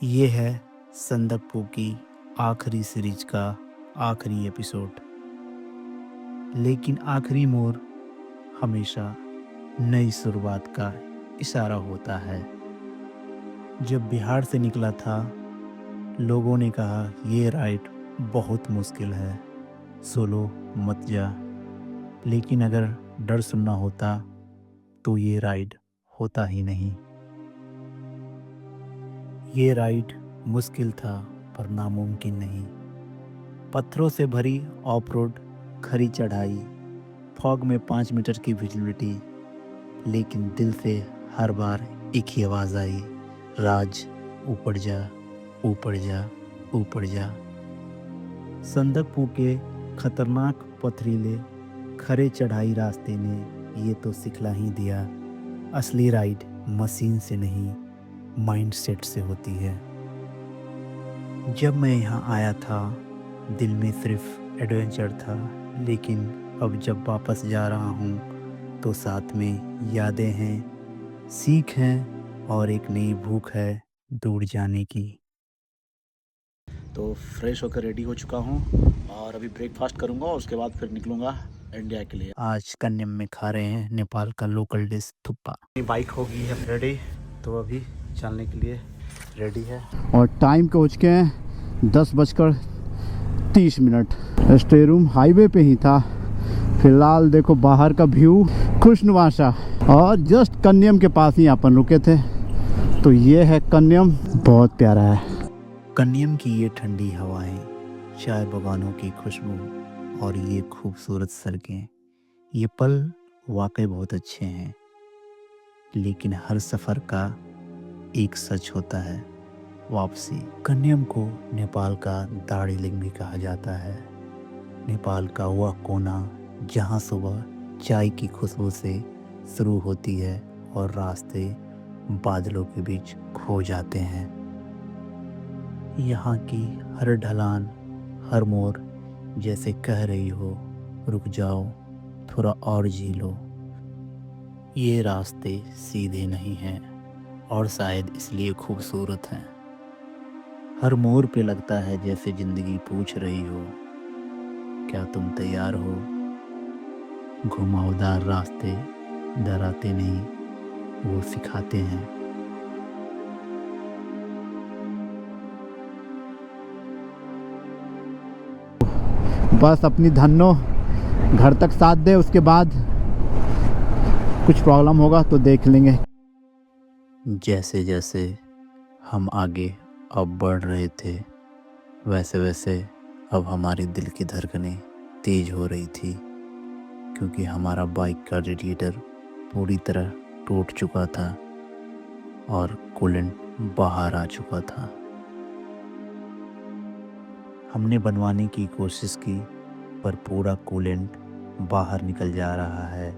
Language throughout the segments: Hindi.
ये है संदकपू की आखिरी सीरीज का आखिरी एपिसोड। लेकिन आखिरी मोड़ हमेशा नई शुरुआत का इशारा होता है। जब बिहार से निकला था, लोगों ने कहा ये राइड बहुत मुश्किल है, सोलो मत जा। लेकिन अगर डर सुनना होता तो ये राइड होता ही नहीं। ये राइड मुश्किल था पर नामुमकिन नहीं। पत्थरों से भरी ऑफ रोड, खरी चढ़ाई, फॉग में 5 मीटर की विजिबिलिटी, लेकिन दिल से हर बार एक ही आवाज़ आई, राज ऊपर जा, ऊपर जा, ऊपर जा। संदकपू के खतरनाक पथरीले खरे चढ़ाई रास्ते ने ये तो सिखला ही दिया, असली राइड मशीन से नहीं माइंड सेट से होती है। जब मैं यहाँ आया था दिल में सिर्फ एडवेंचर था, लेकिन अब जब वापस जा रहा हूँ तो साथ में यादें हैं, सीख हैं और एक नई भूख है दूर जाने की। तो फ्रेश होकर रेडी हो चुका हूँ और अभी ब्रेकफास्ट करूँगा और उसके बाद फिर निकलूँगा इंडिया के लिए। आज कन्यम में खा रहे हैं नेपाल का लोकल डिश थुप्पा। बाइक हो गई है रेडी, तो अभी चलने के लिए रेडी है। और टाइम के हो चुके हैं 10:30। स्टे रूम हाईवे पे ही था। फिलहाल देखो बाहर का व्यू खुशनुमा सा, और जस्ट कन्यम के पास ही अपन रुके थे। तो ये है कन्यम, बहुत प्यारा है। कन्यम की ये ठंडी हवाएं, चाय बगानों की खुशबू और ये खूबसूरत सड़कें, ये पल वाकई बहुत अच्छे हैं। लेकिन हर सफ़र का एक सच होता है, वापसी। कन्यम को नेपाल का दार्जिलिंग भी कहा जाता है। नेपाल का वह कोना जहाँ सुबह चाय की खुशबू से शुरू होती है और रास्ते बादलों के बीच खो जाते हैं। यहाँ की हर ढलान, हर मोड़ जैसे कह रही हो, रुक जाओ, थोड़ा और जी लो। ये रास्ते सीधे नहीं हैं और शायद इसलिए खूबसूरत हैं। हर मोड़ पे लगता है जैसे जिंदगी पूछ रही हो, क्या तुम तैयार हो? घुमावदार रास्ते डराते नहीं, वो सिखाते हैं। बस अपनी धन्नो घर तक साथ दे, उसके बाद कुछ प्रॉब्लम होगा तो देख लेंगे। जैसे जैसे हम आगे अब बढ़ रहे थे, वैसे वैसे अब हमारे दिल की धड़कनें तेज हो रही थी, क्योंकि हमारा बाइक का रेडिएटर पूरी तरह टूट चुका था और कूलेंट बाहर आ चुका था। हमने बनवाने की कोशिश की, पर पूरा कूलेंट बाहर निकल जा रहा है।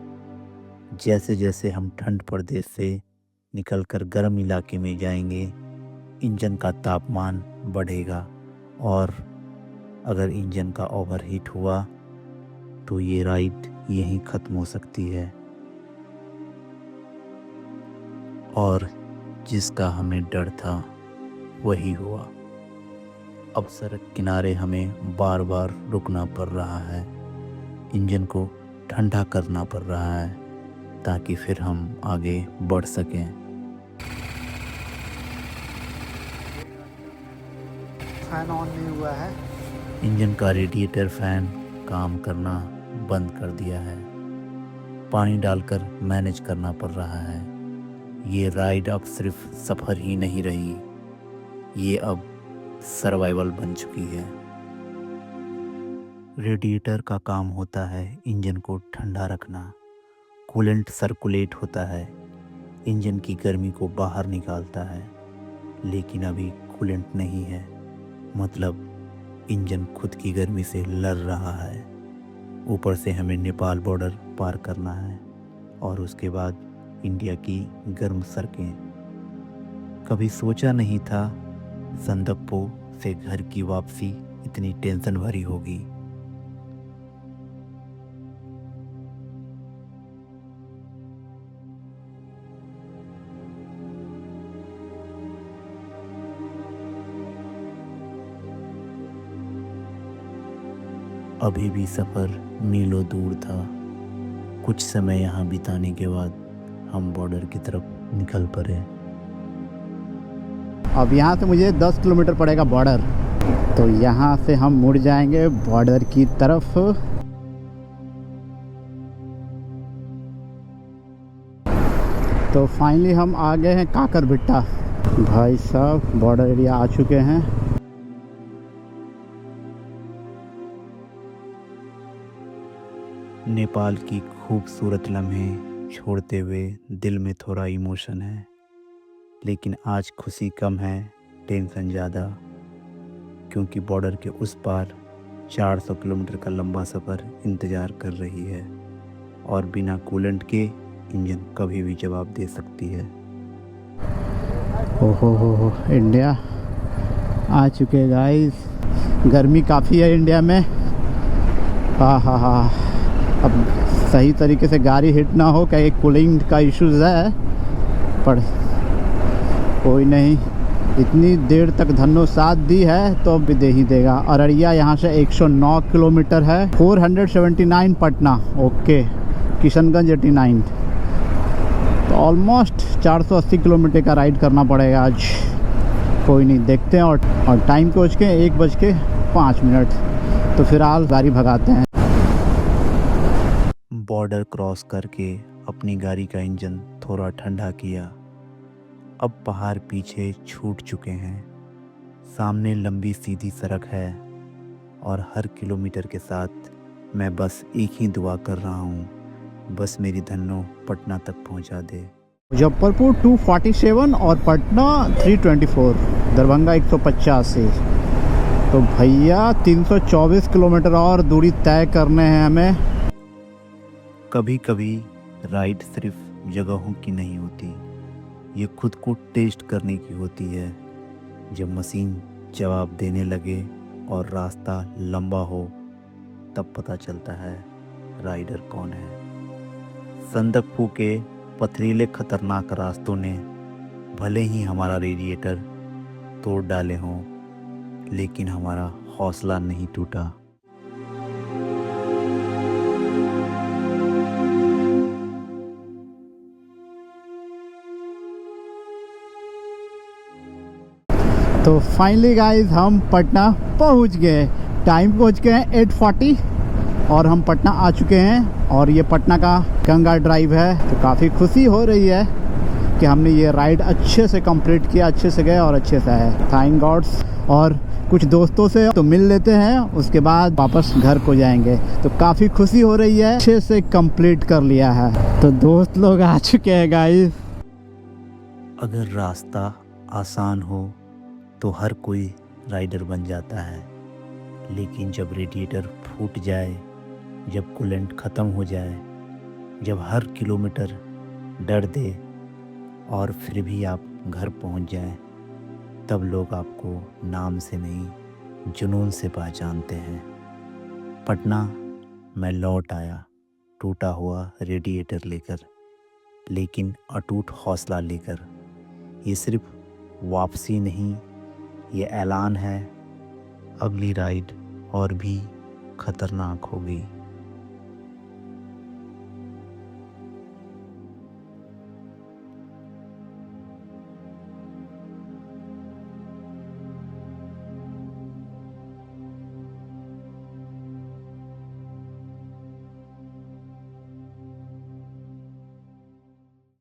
जैसे जैसे हम ठंड प्रदेश से निकलकर गर्म इलाके में जाएंगे, इंजन का तापमान बढ़ेगा और अगर इंजन का ओवरहीट हुआ तो ये राइड यहीं ख़त्म हो सकती है। और जिसका हमें डर था वही हुआ। अब सड़क किनारे हमें बार बार रुकना पड़ रहा है, इंजन को ठंडा करना पड़ रहा है ताकि फिर हम आगे बढ़ सकें। फैन ऑन नहीं हुआ है। इंजन का रेडिएटर फैन काम करना बंद कर दिया है। पानी डालकर मैनेज करना पड़ रहा है। ये राइड अब सिर्फ सफ़र ही नहीं रही, ये अब सर्वाइवल बन चुकी है। रेडिएटर का काम होता है इंजन को ठंडा रखना, कूलेंट सर्कुलेट होता है, इंजन की गर्मी को बाहर निकालता है। लेकिन अभी कूलेंट नहीं है, मतलब इंजन खुद की गर्मी से लड़ रहा है। ऊपर से हमें नेपाल बॉर्डर पार करना है और उसके बाद इंडिया की गर्म सड़कें। कभी सोचा नहीं था संदकपू से घर की वापसी इतनी टेंशन भरी होगी। अभी भी सफ़र मीलों दूर था। कुछ समय यहाँ बिताने के बाद हम बॉर्डर की तरफ निकल पड़े। अब यहाँ से मुझे 10 किलोमीटर पड़ेगा बॉर्डर, तो यहाँ से हम मुड़ जाएंगे बॉर्डर की तरफ। तो फाइनली हम आ गए हैं काकरबिट्टा। भाई साहब बॉर्डर एरिया आ चुके हैं। नेपाल की खूबसूरत लम्हे छोड़ते हुए दिल में थोड़ा इमोशन है, लेकिन आज खुशी कम है, टेंशन ज़्यादा, क्योंकि बॉर्डर के उस पार 400 किलोमीटर का लंबा सफ़र इंतज़ार कर रही है और बिना कूलेंट के इंजन कभी भी जवाब दे सकती है। हो इंडिया आ चुके गाइस। गर्मी काफ़ी है इंडिया में। हाँ, अब सही तरीके से गाड़ी हिट ना हो, क्या एक कूलिंग का इश्यूज है, पर कोई नहीं। इतनी देर तक धन्नो साथ दी है तो अब भी दे ही देगा। अररिया यहाँ से 109 किलोमीटर है। 479 पटना, ओके। किशनगंज 89, तो ऑलमोस्ट 480 किलोमीटर का राइड करना पड़ेगा आज। कोई नहीं, देखते हैं। और टाइम पहुँच के 1:05। तो फिलहाल गाड़ी भगाते हैं। बॉर्डर क्रॉस करके अपनी गाड़ी का इंजन थोड़ा ठंडा किया। अब पहाड़ पीछे छूट चुके हैं, सामने लंबी सीधी सड़क है और हर किलोमीटर के साथ मैं बस एक ही दुआ कर रहा हूँ, बस मेरी धन्नो पटना तक पहुँचा दे। मुजफ्फरपुर 247 और पटना 324, दरभंगा 185। तो भैया 324 किलोमीटर और दूरी तय करने हैं हमें। कभी कभी राइड सिर्फ जगहों की नहीं होती, ये खुद को टेस्ट करने की होती है। जब मशीन जवाब देने लगे और रास्ता लंबा हो, तब पता चलता है राइडर कौन है। संदकफू के पथरीले खतरनाक रास्तों ने भले ही हमारा रेडिएटर तोड़ डाले हों, लेकिन हमारा हौसला नहीं टूटा। तो फाइनली गाइस हम पटना पहुंच गए। टाइम पहुंच गए हैं 8:40 और हम पटना आ चुके हैं। और ये पटना का गंगा ड्राइव है, तो काफ़ी खुशी हो रही है कि हमने ये राइड अच्छे से कंप्लीट किया, अच्छे से गए और अच्छे से है। Thank gods. और कुछ दोस्तों से तो मिल लेते हैं, उसके बाद वापस घर को जाएंगे। तो काफ़ी खुशी हो रही है, अच्छे से कंप्लीट कर लिया है। तो दोस्त लोग आ चुके हैं गाइस। अगर रास्ता आसान हो तो हर कोई राइडर बन जाता है, लेकिन जब रेडिएटर फूट जाए, जब कूलेंट ख़त्म हो जाए, जब हर किलोमीटर डर दे और फिर भी आप घर पहुंच जाएं, तब लोग आपको नाम से नहीं जुनून से पहचानते हैं। पटना मैं लौट आया, टूटा हुआ रेडिएटर लेकर, लेकिन अटूट हौसला लेकर। ये सिर्फ वापसी नहीं, ये ऐलान है, अगली राइड और भी खतरनाक होगी।